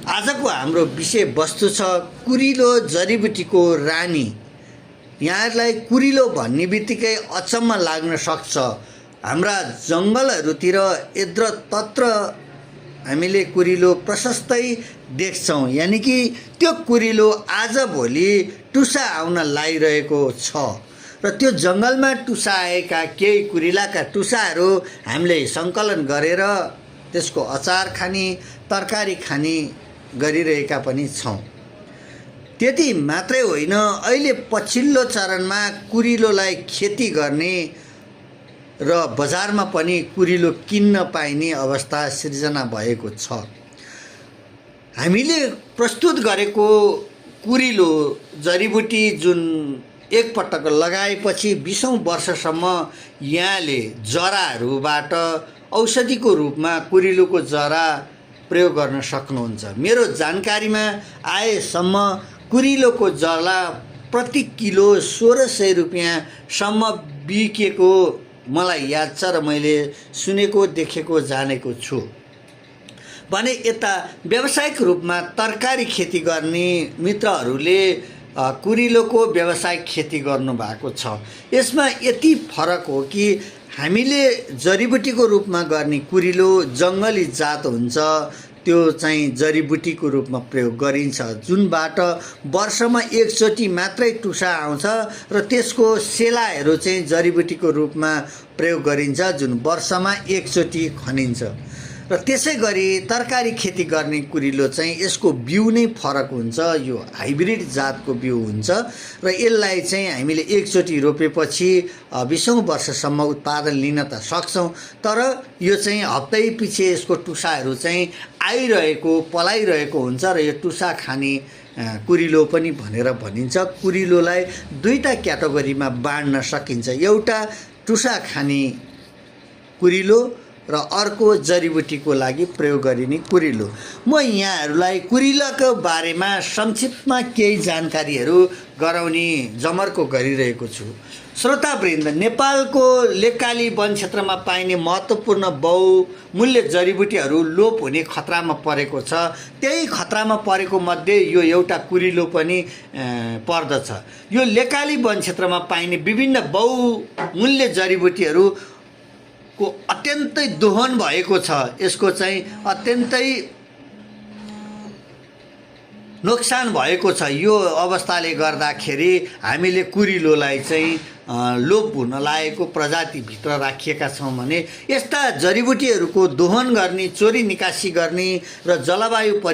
आजको हाम्रो विषयवस्तु छ कुरिलो जडीबुटीको रानी। यहाँहरूलाई कुरिलो भन्ने बित्तिकै अचम्म लाग्न सक्छ। हाम्रा जङ्गलहरूतिर यत्रतत्र हामीले कुरिलो प्रशस्तै देख्छौँ, यानि कि त्यो कुरिलो आजभोलि टुसा आउन लागिरहेको छ र त्यो जङ्गलमा टुसा आएका केही कुरिलाका टुसाहरू हामीले सङ्कलन गरेर त्यसको अचार खाने, तरकारी खाने गरिरहेका पनि छौँ। त्यति मात्रै होइन, अहिले पछिल्लो चरणमा कुरिलोलाई खेती गर्ने र बजारमा पनि कुरिलो किन्न पाइने अवस्था सिर्जना भएको छ। हामीले प्रस्तुत गरेको कुरिलो जडीबुटी जुन एकपटक लगाएपछि 20औं वर्षसम्म यहाँले जराहरूबाट औषधिको रूपमा कुरिलोको जरा प्रयोग गर्न सक्नुहुन्छ। मेरो जानकारीमा आएसम्म कुरिलोको जरा प्रति किलो 1600 रुपियाँसम्म बिकेको मलाई याद छ र मैले सुनेको, देखेको, जानेको छु। भने यता व्यावसायिक रूपमा तरकारी खेती गर्ने मित्रहरूले कुरिलोको व्यावसायिक खेती गर्नुभएको छ। यसमा यति फरक हो कि हामीले जडीबुटीको रूपमा गर्ने कुरिलो जङ्गली जात हुन्छ, त्यो चाहिँ जडीबुटीको रूपमा प्रयोग गरिन्छ, जुनबाट वर्षमा एकचोटि मात्रै टुसा आउँछ र त्यसको सेलाहरू चाहिँ जडीबुटीको रूपमा प्रयोग गरिन्छ, जुन वर्षमा एकचोटि खनिन्छ। र त्यसै गरी तरकारी खेती गर्ने कुरिलो चाहिँ यसको बिउ नै फरक हुन्छ, यो हाइब्रिड जातको बिउ हुन्छ र यसलाई चाहिँ हामीले एकचोटि रोपेपछि 20औं वर्षसम्म उत्पादन लिन त सक्छौँ, तर यो चाहिँ हप्तै पछि यसको टुसाहरू चाहिँ आइरहेको, पलाइरहेको हुन्छ र यो टुसा खाने कुरिलो पनि भनेर भनिन्छ। कुरिलोलाई दुईटा क्याटेगोरीमा बाँड्न सकिन्छ, एउटा टुसा खाने कुरिलो र अर्को जडीबुटीको लागि प्रयोग गरिने कुरिलो। म यहाँहरूलाई कुरिलोको बारेमा संक्षिप्तमा केही जानकारीहरू गराउने जमर्को गरिरहेको छु। श्रोतावृन्द, नेपालको लेकाली वन क्षेत्रमा पाइने महत्त्वपूर्ण बहुमूल्य जडीबुटीहरू लोप हुने खतरामा परेको छ। त्यही खतरामा परेको मध्ये यो एउटा कुरिलो पनि पर्दछ। यो लेकाली वन क्षेत्रमा पाइने विभिन्न बहुमूल्य जडीबुटीहरू को अत्यन्तै दोहन भएको छ। यसको चाहिँ अत्यन्तै नोक्सान भएको छ। यो अवस्थाले गर्दाखेरि हामीले कुरिलोलाई चाहिँ लोप हुन लागेको प्रजातिभित्र राखिएका छौँ भने यस्ता जडीबुटीहरूको दोहन गर्ने, चोरी निकासी गर्ने र जलवायु